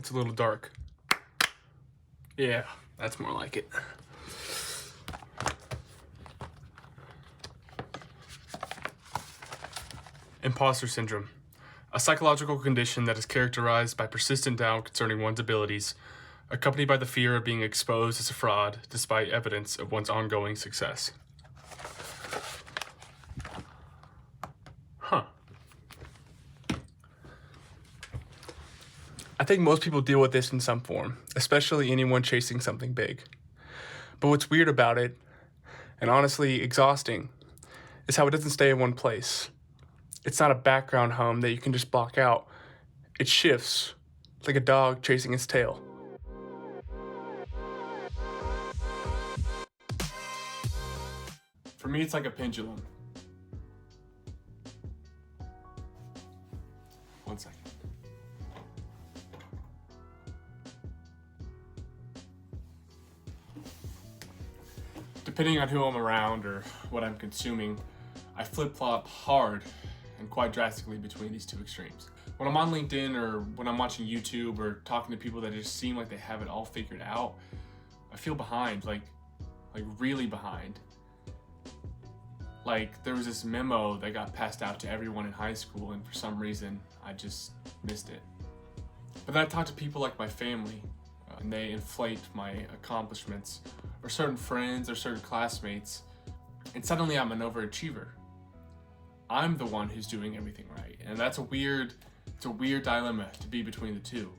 That's a little dark. Yeah, that's more like it. Imposter Syndrome. A psychological condition that is characterized by persistent doubt concerning one's abilities, accompanied by the fear of being exposed as a fraud despite evidence of one's ongoing success. Huh. I think most people deal with this in some form, especially anyone chasing something big. But what's weird about it, and honestly exhausting, is how it doesn't stay in one place. It's not a background hum that you can just block out. It shifts, like a dog chasing its tail. For me, it's like a pendulum. One second. Depending on who I'm around or what I'm consuming, I flip-flop hard and quite drastically between these two extremes. When I'm on LinkedIn or when I'm watching YouTube or talking to people that just seem like they have it all figured out, I feel behind, like really behind. Like there was this memo that got passed out to everyone in high school and for some reason I just missed it. But then I talk to people like my family and they inflate my accomplishments, or certain friends or certain classmates, and suddenly I'm an overachiever. I'm the one who's doing everything right, and that's a weird dilemma to be between the two.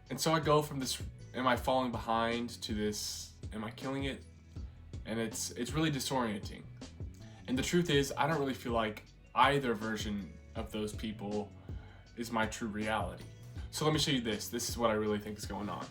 And so I go from this, am I falling behind, to this, am I killing it? And it's really disorienting. And the truth is, I don't really feel like either version of those people is my true reality. So let me show you this. This is what I really think is going on.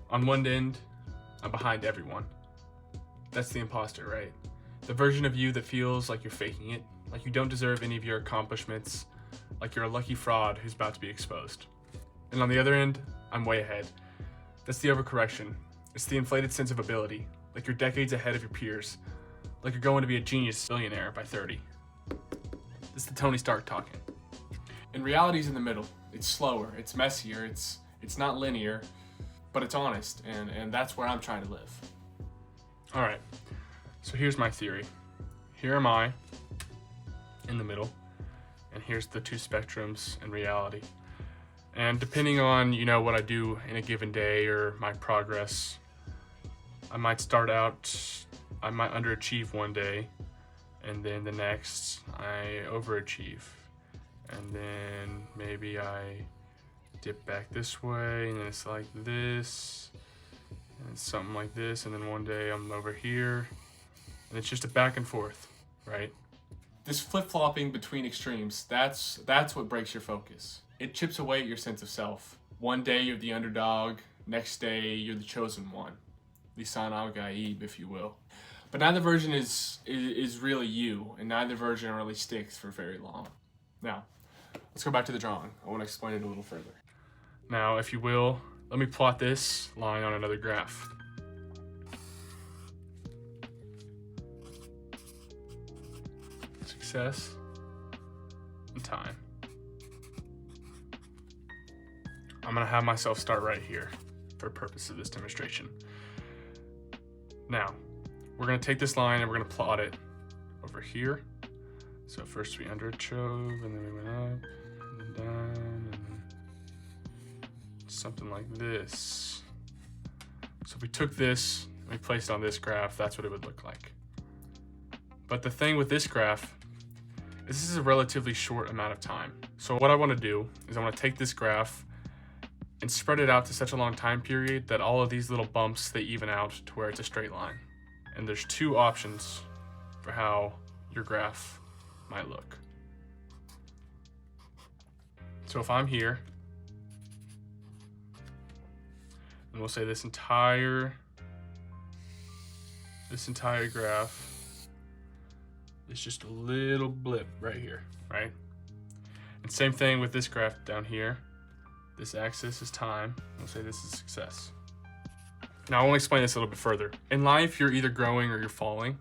On one end, I'm behind everyone. That's the imposter, right? The version of you that feels like you're faking it, like you don't deserve any of your accomplishments, like you're a lucky fraud who's about to be exposed. And on the other end, I'm way ahead. That's the overcorrection. It's the inflated sense of ability, like you're decades ahead of your peers, like you're going to be a genius billionaire by 30. This is the Tony Stark talking. And reality's in the middle. It's slower, it's messier, it's not linear, but it's honest, and that's where I'm trying to live. All right, so here's my theory. Here am I, in the middle, and here's the two spectrums in reality. And depending on, what I do in a given day or my progress, I might underachieve one day, and then the next I overachieve. And then maybe I dip back this way, and then it's like this, and it's something like this, and then one day I'm over here, and it's just a back and forth, right? This flip-flopping between extremes, that's what breaks your focus. It chips away at your sense of self. One day you're the underdog, next day you're the chosen one. Lisan al-Gaib, if you will. But neither version is really you, and neither version really sticks for very long. Now, let's go back to the drawing. I want to explain it a little further. Now, if you will, let me plot this line on another graph. Success and time. I'm gonna have myself start right here for the purpose of this demonstration. Now, we're gonna take this line and we're gonna plot it over here. So first we underachieved, and then we went up, and then down, and then something like this. So if we took this and we placed it on this graph, that's what it would look like. But the thing with this graph is this is a relatively short amount of time. So what I want to do is I want to take this graph and spread it out to such a long time period that all of these little bumps, they even out to where it's a straight line. And there's two options for how your graph might look. So if I'm here And we'll say this entire graph is just a little blip right here, right? And same thing with this graph down here. This axis is time. We'll say this is success. Now I want to explain this a little bit further. In life, you're either growing or you're falling.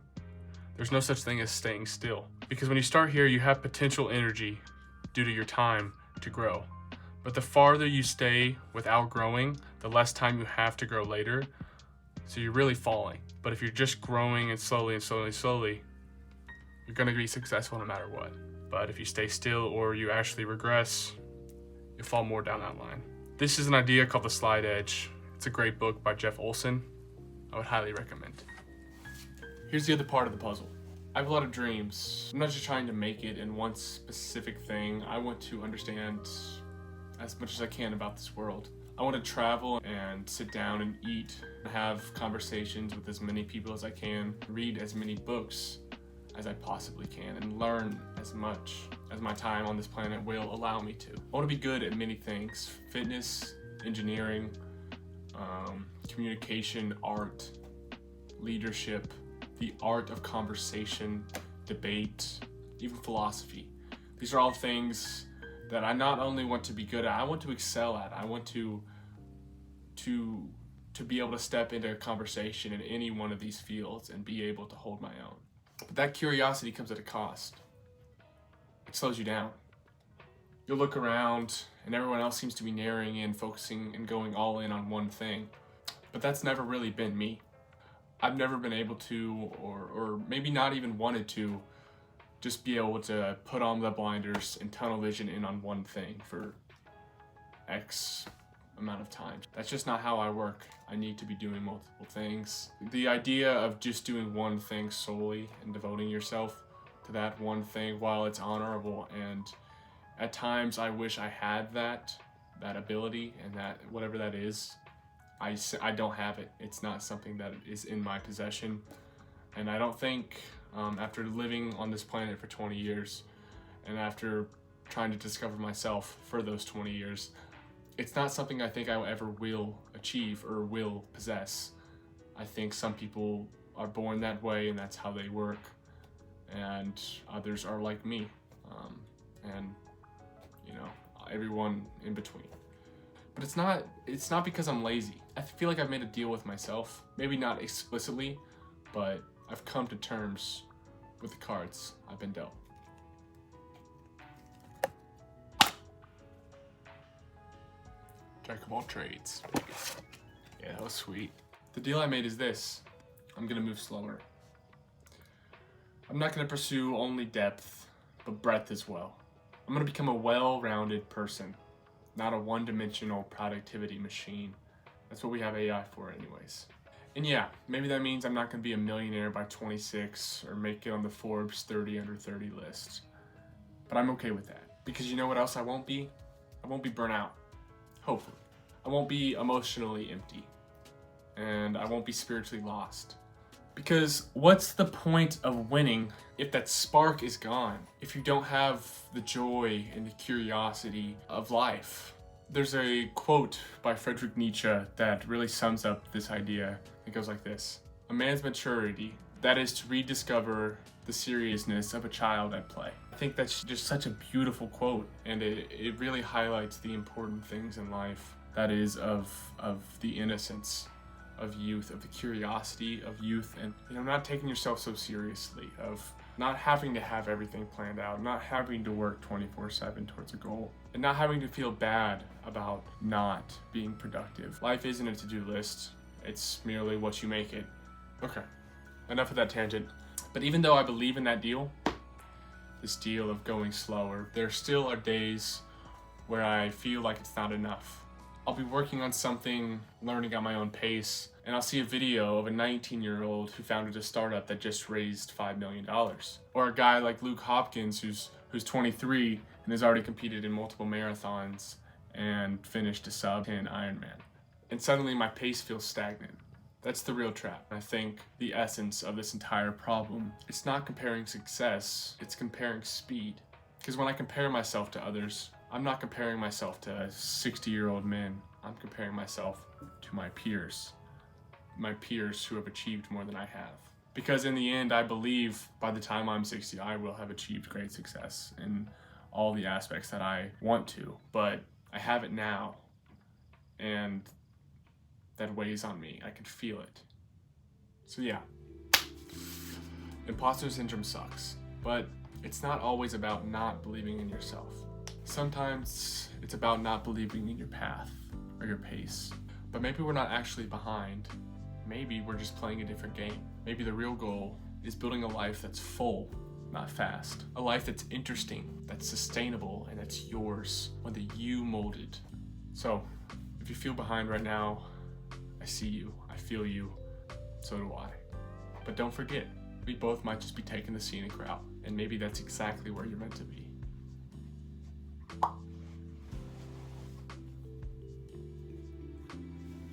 There's no such thing as staying still. Because when you start here, you have potential energy due to your time to grow. But the farther you stay without growing, the less time you have to grow later. So you're really falling. But if you're just growing and slowly, you're gonna be successful no matter what. But if you stay still or you actually regress, you'll fall more down that line. This is an idea called the slide edge. It's a great book by Jeff Olson. I would highly recommend. Here's the other part of the puzzle. I have a lot of dreams. I'm not just trying to make it in one specific thing. I want to understand as much as I can about this world. I want to travel and sit down and eat, have conversations with as many people as I can, read as many books as I possibly can, and learn as much as my time on this planet will allow me to. I want to be good at many things: fitness, engineering, communication, art, leadership, the art of conversation, debate, even philosophy. These are all things that I not only want to be good at, I want to excel at. I want to be able to step into a conversation in any one of these fields and be able to hold my own. But that curiosity comes at a cost. It slows you down. You'll look around and everyone else seems to be narrowing in, focusing and going all in on one thing. But that's never really been me. I've never been able to, or maybe not even wanted to, just be able to put on the blinders and tunnel vision in on one thing for X amount of time. That's just not how I work. I need to be doing multiple things. The idea of just doing one thing solely and devoting yourself to that one thing, while it's honorable, and at times I wish I had that ability, and that whatever that is, I don't have it. It's not something that is in my possession. And I don't think after living on this planet for 20 years and after trying to discover myself for those 20 years, it's not something I think I ever will achieve or will possess. I think some people are born that way and that's how they work, and others are like me, and you know, everyone in between. But it's not because I'm lazy. I feel like I've made a deal with myself, maybe not explicitly, but I've come to terms with the cards I've been dealt. Jack of all trades. Yeah, that was sweet. The deal I made is this: I'm gonna move slower. I'm not gonna pursue only depth, but breadth as well. I'm gonna become a well-rounded person, not a one-dimensional productivity machine. That's what we have AI for anyways. And yeah, maybe that means I'm not gonna be a millionaire by 26 or make it on the Forbes 30 under 30 list. But I'm okay with that. Because you know what else I won't be? I won't be burnt out. Hopefully. I won't be emotionally empty. And I won't be spiritually lost. Because what's the point of winning if that spark is gone? If you don't have the joy and the curiosity of life? There's a quote by Friedrich Nietzsche that really sums up this idea. It goes like this: a man's maturity, that is to rediscover the seriousness of a child at play. I think that's just such a beautiful quote, and it really highlights the important things in life, that is of the innocence of youth, of the curiosity of youth, and not taking yourself so seriously, of not having to have everything planned out, not having to work 24/7 towards a goal, and not having to feel bad about not being productive. Life isn't a to-do list, it's merely what you make it. Okay, enough of that tangent. But even though I believe in that deal, this deal of going slower, there still are days where I feel like it's not enough. I'll be working on something, learning at my own pace, and I'll see a video of a 19-year-old who founded a startup that just raised $5 million. Or a guy like Luke Hopkins who's 23 and has already competed in multiple marathons and finished a sub-10 Ironman. And suddenly my pace feels stagnant. That's the real trap. I think the essence of this entire problem, it's not comparing success, it's comparing speed. Because when I compare myself to others, I'm not comparing myself to 60-year-old men. I'm comparing myself to my peers who have achieved more than I have. Because in the end, I believe by the time I'm 60, I will have achieved great success in all the aspects that I want to, but I have it now, and that weighs on me. I can feel it. So yeah, imposter syndrome sucks, but it's not always about not believing in yourself. Sometimes it's about not believing in your path or your pace, but maybe we're not actually behind. Maybe we're just playing a different game. Maybe the real goal is building a life that's full, not fast. A life that's interesting, that's sustainable, and that's yours, one that you molded. So, if you feel behind right now, I see you, I feel you, so do I. But don't forget, we both might just be taking the scenic route, and maybe that's exactly where you're meant to be.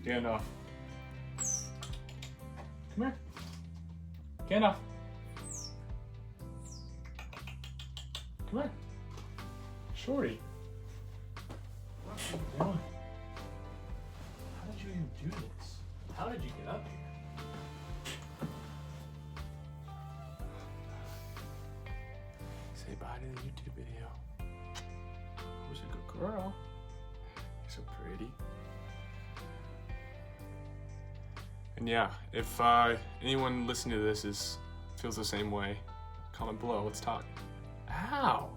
Gandalf. Come here. Gandalf. Come here. Shorty. What are you doing? How did you even do this? How did you get up here? Say bye to the YouTube video. Who's a good girl? You're so pretty. And yeah, if anyone listening to this feels the same way, comment below, let's talk. Ow!